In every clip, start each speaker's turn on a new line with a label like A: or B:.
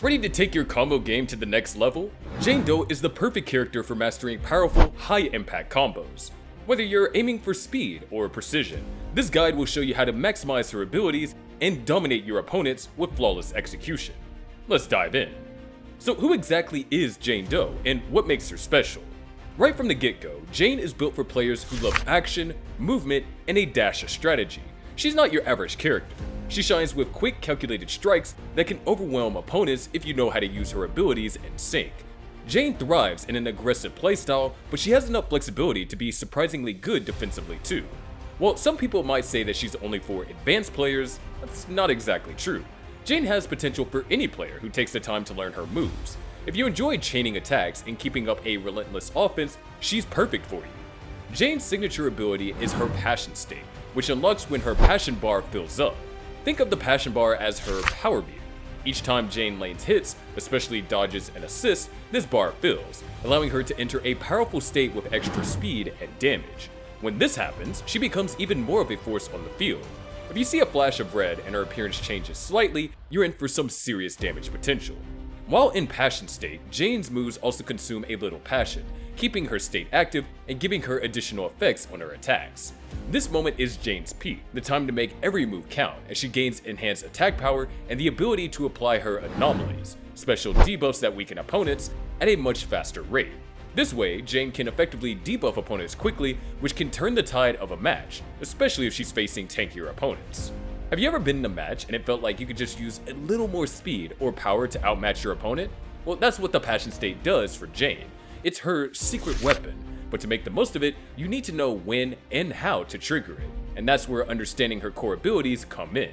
A: Ready to take your combo game to the next level? Jane Doe is the perfect character for mastering powerful, high-impact combos. Whether you're aiming for speed or precision, this guide will show you how to maximize her abilities and dominate your opponents with flawless execution. Let's dive in. So who exactly is Jane Doe and what makes her special? Right from the get-go, Jane is built for players who love action, movement, and a dash of strategy. She's not your average character. She shines with quick, calculated strikes that can overwhelm opponents if you know how to use her abilities in sync. Jane thrives in an aggressive playstyle, but she has enough flexibility to be surprisingly good defensively too. While some people might say that she's only for advanced players, that's not exactly true. Jane has potential for any player who takes the time to learn her moves. If you enjoy chaining attacks and keeping up a relentless offense, she's perfect for you. Jane's signature ability is her passion state, which unlocks when her passion bar fills up. Think of the passion bar as her power meter. Each time Jane lanes hits, especially dodges and assists, this bar fills, allowing her to enter a powerful state with extra speed and damage. When this happens, she becomes even more of a force on the field. If you see a flash of red and her appearance changes slightly, you're in for some serious damage potential. While in passion state, Jane's moves also consume a little passion, keeping her state active and giving her additional effects on her attacks. This moment is Jane's peak, the time to make every move count as she gains enhanced attack power and the ability to apply her anomalies, special debuffs that weaken opponents, at a much faster rate. This way, Jane can effectively debuff opponents quickly, which can turn the tide of a match, especially if she's facing tankier opponents. Have you ever been in a match and it felt like you could just use a little more speed or power to outmatch your opponent? Well, that's what the passion state does for Jane. It's her secret weapon, but to make the most of it, you need to know when and how to trigger it, and that's where understanding her core abilities come in.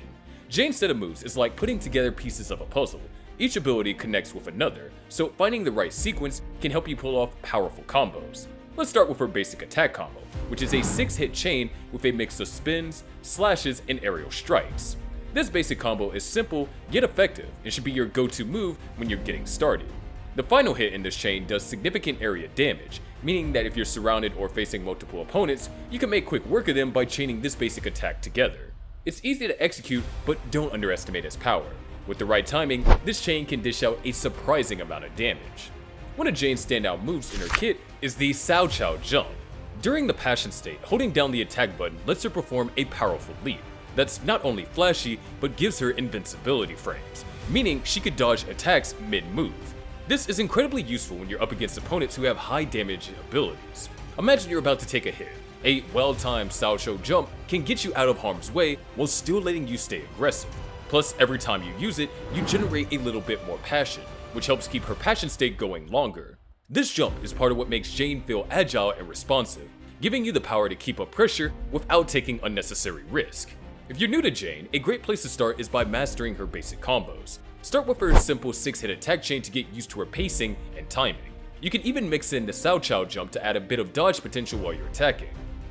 A: Jane's set of moves is like putting together pieces of a puzzle. Each ability connects with another, so finding the right sequence can help you pull off powerful combos. Let's start with her basic attack combo, which is a 6-hit chain with a mix of spins, slashes, and aerial strikes. This basic combo is simple yet effective and should be your go-to move when you're getting started. The final hit in this chain does significant area damage, meaning that if you're surrounded or facing multiple opponents, you can make quick work of them by chaining this basic attack together. It's easy to execute, but don't underestimate its power. With the right timing, this chain can dish out a surprising amount of damage. One of Jane's standout moves in her kit is the Cao Cao jump. During the passion state, holding down the attack button lets her perform a powerful leap that's not only flashy, but gives her invincibility frames, meaning she could dodge attacks mid-move. This is incredibly useful when you're up against opponents who have high damage abilities. Imagine you're about to take a hit. A well-timed Cao Cao jump can get you out of harm's way while still letting you stay aggressive. Plus, every time you use it, you generate a little bit more passion, which helps keep her passion state going longer. This jump is part of what makes Jane feel agile and responsive, giving you the power to keep up pressure without taking unnecessary risk. If you're new to Jane, a great place to start is by mastering her basic combos. Start with her simple 6-hit attack chain to get used to her pacing and timing. You can even mix in the Cao Cao jump to add a bit of dodge potential while you're attacking.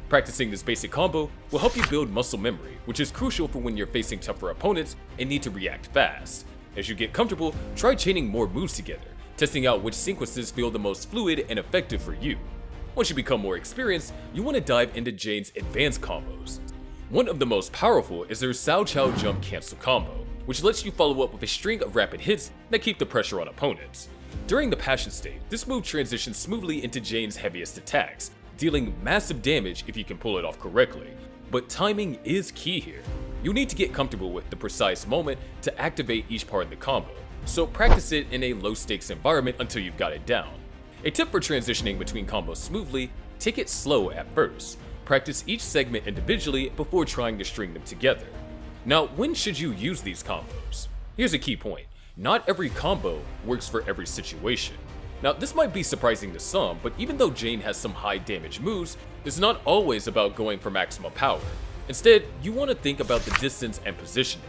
A: Practicing this basic combo will help you build muscle memory, which is crucial for when you're facing tougher opponents and need to react fast. As you get comfortable, try chaining more moves together, testing out which sequences feel the most fluid and effective for you. Once you become more experienced, you want to dive into Jane's advanced combos. One of the most powerful is her Cao Cao jump cancel combo, which lets you follow up with a string of rapid hits that keep the pressure on opponents. During the passion state, this move transitions smoothly into Jane's heaviest attacks, dealing massive damage if you can pull it off correctly. But timing is key here. You'll need to get comfortable with the precise moment to activate each part of the combo, so practice it in a low-stakes environment until you've got it down. A tip for transitioning between combos smoothly: take it slow at first. Practice each segment individually before trying to string them together. Now, when should you use these combos? Here's a key point: not every combo works for every situation. Now, this might be surprising to some, but even though Jane has some high damage moves, it's not always about going for maximum power. Instead, you want to think about the distance and positioning.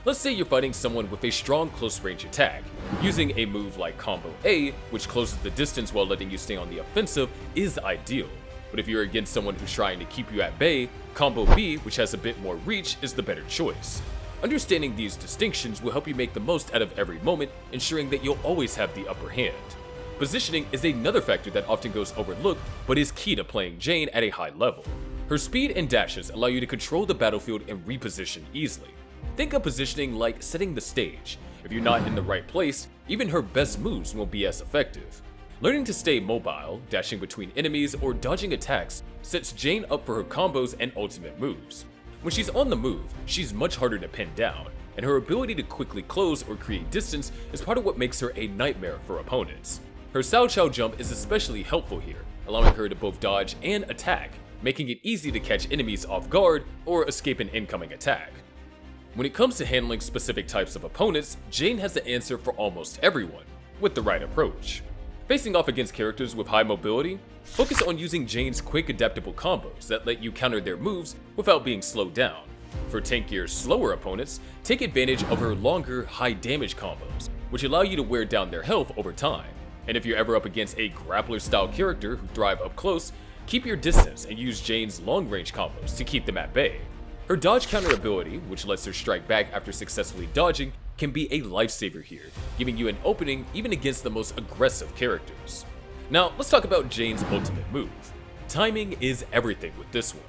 A: Let's say you're fighting someone with a strong close range attack. Using a move like Combo A, which closes the distance while letting you stay on the offensive, is ideal. But if you're against someone who's trying to keep you at bay, Combo B, which has a bit more reach, is the better choice. Understanding these distinctions will help you make the most out of every moment, ensuring that you'll always have the upper hand. Positioning is another factor that often goes overlooked, but is key to playing Jane at a high level. Her speed and dashes allow you to control the battlefield and reposition easily. Think of positioning like setting the stage. If you're not in the right place, even her best moves won't be as effective. Learning to stay mobile, dashing between enemies, or dodging attacks sets Jane up for her combos and ultimate moves. When she's on the move, she's much harder to pin down, and her ability to quickly close or create distance is part of what makes her a nightmare for opponents. Her Sao Chow jump is especially helpful here, allowing her to both dodge and attack, making it easy to catch enemies off guard or escape an incoming attack. When it comes to handling specific types of opponents, Jane has the answer for almost everyone, with the right approach. Facing off against characters with high mobility, focus on using Jane's quick adaptable combos that let you counter their moves without being slowed down. For tankier, slower opponents, take advantage of her longer, high damage combos, which allow you to wear down their health over time. And if you're ever up against a grappler-style character who thrive up close, keep your distance and use Jane's long-range combos to keep them at bay. Her dodge counter ability, which lets her strike back after successfully dodging, can be a lifesaver here, giving you an opening even against the most aggressive characters. Now, let's talk about Jane's ultimate move. Timing is everything with this one.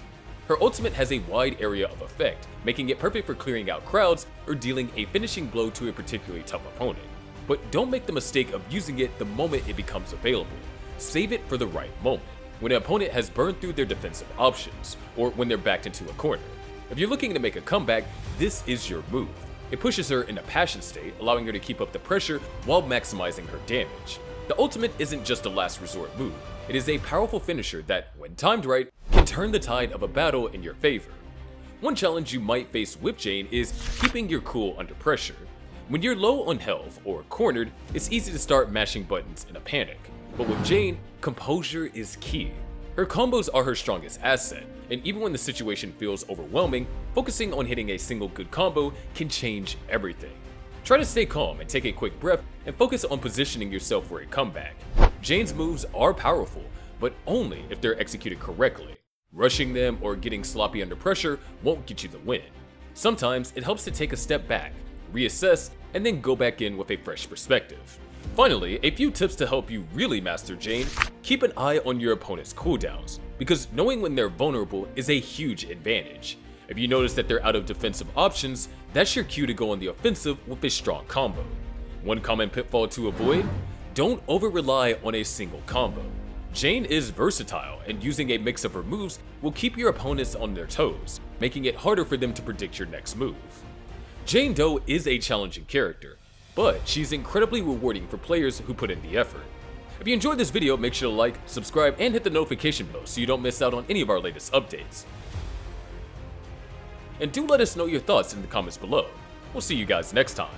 A: Her ultimate has a wide area of effect, making it perfect for clearing out crowds or dealing a finishing blow to a particularly tough opponent. But don't make the mistake of using it the moment it becomes available. Save it for the right moment, when an opponent has burned through their defensive options, or when they're backed into a corner. If you're looking to make a comeback, this is your move. It pushes her in a passion state, allowing her to keep up the pressure while maximizing her damage. The ultimate isn't just a last resort move, it is a powerful finisher that, when timed right, can turn the tide of a battle in your favor. One challenge you might face with Jane is keeping your cool under pressure. When you're low on health or cornered, it's easy to start mashing buttons in a panic. But with Jane, composure is key. Her combos are her strongest asset, and even when the situation feels overwhelming, focusing on hitting a single good combo can change everything. Try to stay calm and take a quick breath and focus on positioning yourself for a comeback. Jane's moves are powerful, but only if they're executed correctly. Rushing them or getting sloppy under pressure won't get you the win. Sometimes it helps to take a step back, reassess, and then go back in with a fresh perspective. Finally, a few tips to help you really master Jane. Keep an eye on your opponent's cooldowns, because knowing when they're vulnerable is a huge advantage. If you notice that they're out of defensive options, that's your cue to go on the offensive with a strong combo. One common pitfall to avoid: don't over-rely on a single combo. Jane is versatile, and using a mix of her moves will keep your opponents on their toes, making it harder for them to predict your next move. Jane Doe is a challenging character, but she's incredibly rewarding for players who put in the effort. If you enjoyed this video, make sure to like, subscribe, and hit the notification bell so you don't miss out on any of our latest updates. And do let us know your thoughts in the comments below. We'll see you guys next time.